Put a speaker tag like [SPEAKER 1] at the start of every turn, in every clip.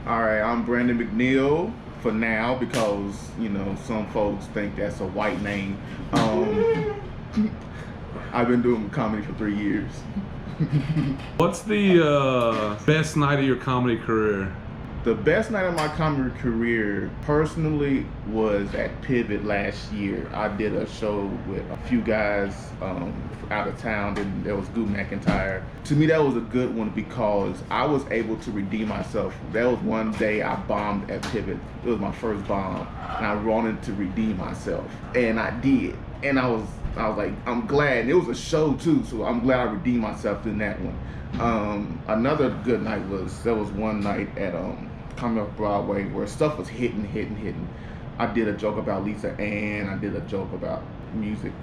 [SPEAKER 1] All right, I'm Brandon McNeal for now because, some folks think that's a white name. I've been doing comedy for 3 years.
[SPEAKER 2] What's the best night of your comedy career?
[SPEAKER 1] The best night of my comedy career, personally, was at Pivot last year. I did a show with a few guys out of town, and there was Goo McIntyre. To me, that was a good one because I was able to redeem myself. That was one day I bombed at Pivot. It was my first bomb, and I wanted to redeem myself, and I did. And I was like, I'm glad. And it was a show too, so I'm glad I redeemed myself in that one. Another good night there was one night at Coming Up Broadway where stuff was hitting. I did a joke about Lisa Ann. I did a joke about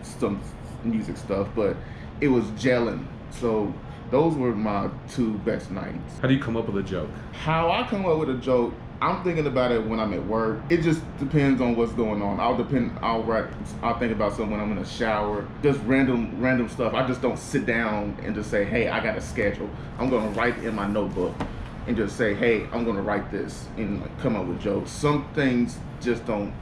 [SPEAKER 1] some music stuff, but it was gelling. So those were my 2 best nights.
[SPEAKER 2] How do you come up with a joke?
[SPEAKER 1] How I come up with a joke, I'm thinking about it when I'm at work. It just depends on what's going on. I'll think about something when I'm in a shower. Just random stuff. I just don't sit down and just say, hey, I got a schedule. I'm gonna write in my notebook and just say, hey, I'm gonna write this and come up with jokes. Some things just don't,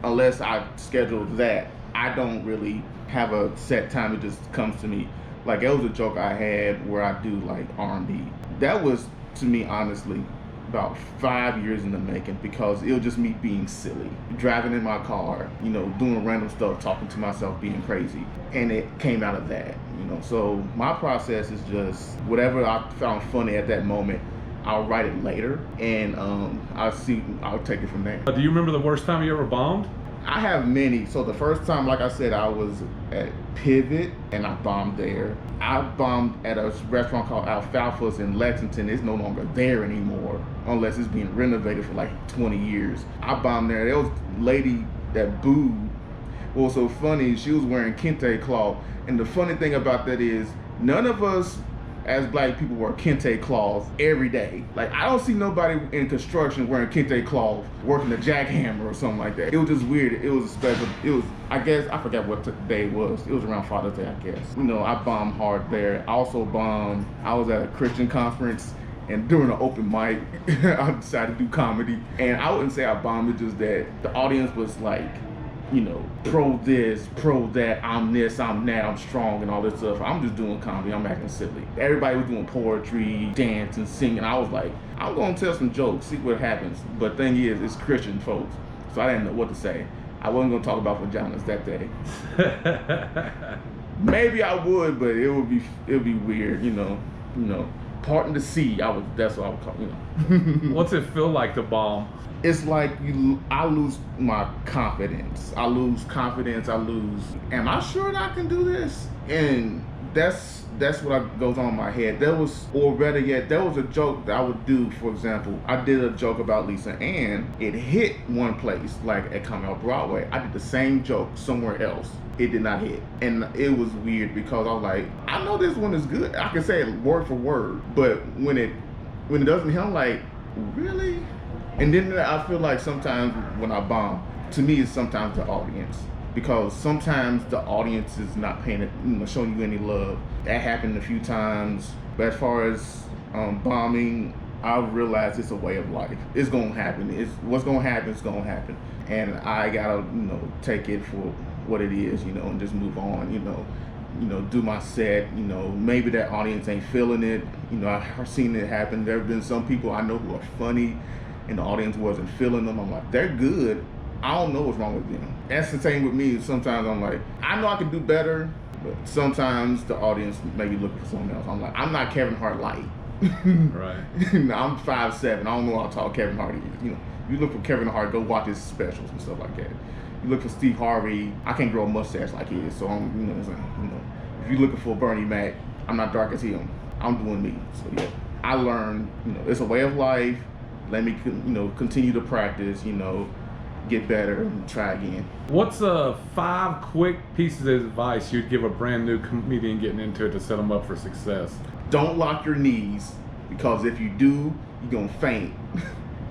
[SPEAKER 1] unless I schedule that, I don't really have a set time. It just comes to me. Like, there was a joke I had where I do like R&B. That was, to me, honestly, about 5 years in the making, because it was just me being silly, driving in my car, doing random stuff, talking to myself, being crazy, and it came out of that. So my process is just whatever I found funny at that moment, I'll write it later, and I'll take it from there.
[SPEAKER 2] Do you remember the worst time you ever bombed?
[SPEAKER 1] I have many. So the first time, like I said, I was at Pivot and I bombed there. I bombed at a restaurant called Alfalfa's in Lexington. It's no longer there anymore unless it's being renovated for like 20 years. I bombed there. There was a lady that booed. What was so funny, she was wearing kente cloth. And the funny thing about that is none of us as black people wear kente cloths every day. Like, I don't see nobody in construction wearing kente cloth working a jackhammer or something like that. It was just weird. It was special. It was, I guess, I forgot what day it was. It was around Father's Day, I guess. I bombed hard there. I also bombed, I was at a Christian conference, and during an open mic, I decided to do comedy. And I wouldn't say I bombed, it's just that the audience was like, pro this, pro that, I'm this, I'm that, I'm strong, and all this stuff. I'm just doing comedy, I'm acting silly. Everybody was doing poetry, dance, and singing. I was like, I'm gonna tell some jokes, see what happens. But thing is, it's Christian folks, so I didn't know what to say. I wasn't gonna talk about vaginas that day. Maybe I would, but it would be weird, parting the sea. That's what I would call,
[SPEAKER 2] What's it feel like to bomb?
[SPEAKER 1] It's like I lose my confidence. I lose, am I sure that I can do this? And that's what goes on in my head. Or better yet, there was a joke that I would do. For example, I did a joke about Lisa Ann. It hit one place, like at Coming Up Broadway. I did the same joke somewhere else. It did not hit. And it was weird because I was like, I know this one is good. I can say it word for word. But when it doesn't hit, I'm like, really? And then I feel like sometimes when I bomb, to me, it's sometimes the audience, because sometimes the audience is not paying it, showing you any love. That happened a few times. But as far as bombing, I realized it's a way of life. It's gonna happen. What's gonna happen is gonna happen, and I gotta take it for what it is, and just move on. Do my set. Maybe that audience ain't feeling it. I've seen it happen. There have been some people I know who are funny, and the audience wasn't feeling them. I'm like, they're good. I don't know what's wrong with them. That's the same with me. Sometimes I'm like, I know I can do better, but sometimes the audience may be looking for something else. I'm like, I'm not Kevin Hart light.
[SPEAKER 2] Right.
[SPEAKER 1] I'm 5'7". I don't know how tall Kevin Hart is. You look for Kevin Hart, go watch his specials and stuff like that. You look for Steve Harvey, I can't grow a mustache like he is. So I'm, it's like, if you're looking for Bernie Mac, I'm not dark as him. I'm doing me. So yeah, I learned, it's a way of life. Let me, continue to practice, get better and try again.
[SPEAKER 2] What's 5 quick pieces of advice you'd give a brand new comedian getting into it to set them up for success?
[SPEAKER 1] Don't lock your knees, because if you do, you're gonna faint.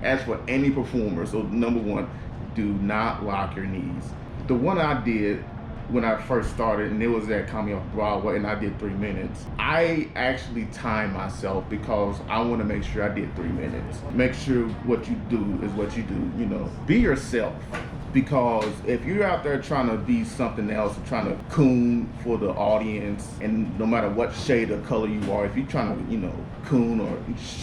[SPEAKER 1] As for any performer, so number 1, do not lock your knees. The one I did when I first started, and it was at Comedy Off Broadway, and I did 3 minutes. I actually timed myself because I want to make sure I did 3 minutes. Make sure what you do is what you do, you know. Be yourself. Because if you're out there trying to be something else, trying to coon for the audience, and no matter what shade of color you are, if you're trying to, you know, coon or,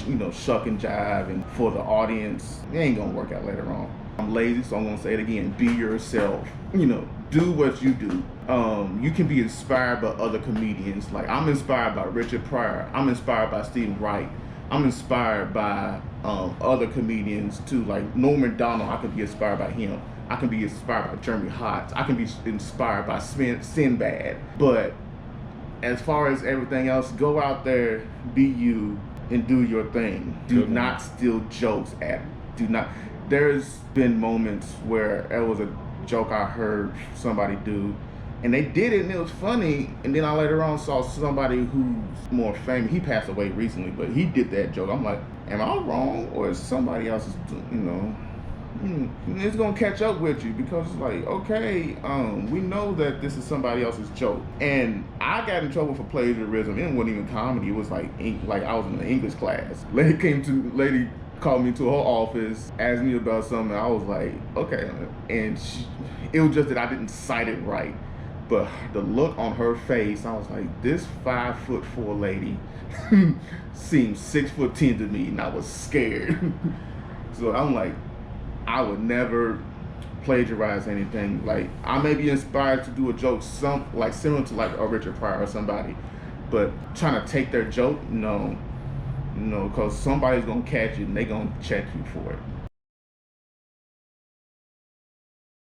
[SPEAKER 1] you know, shuck and jive and for the audience, it ain't gonna work out later on. I'm lazy, so I'm gonna say it again. Be yourself. You know, do what you do. You can be inspired by other comedians. Like, I'm inspired by Richard Pryor. I'm inspired by Stephen Wright. I'm inspired by other comedians too, like Norman Donald. I can be inspired by him. I can be inspired by Jeremy Hotz. I can be inspired by Sinbad. But as far as everything else, go out there, be you, and do your thing. Do not steal jokes at. Do not. There's been moments where it was a joke I heard somebody do, and they did it and it was funny, and then I later on saw somebody who's more famous. He passed away recently, but he did that joke. I'm like, am I wrong, or is somebody else's, you know? It's gonna catch up with you, because it's like, okay, we know that this is somebody else's joke. And I got in trouble for plagiarism. It wasn't even comedy. It was like I was in an English class. Lady called me to her office, asked me about something. I was like, okay, and it was just that I didn't cite it right. But the look on her face, I was like, this 5'4" lady seemed 6'10" to me, and I was scared. So I'm like, I would never plagiarize anything. Like, I may be inspired to do a joke similar to like a Richard Pryor or somebody, but trying to take their joke, no, because somebody's gonna catch it and they gonna check you for it.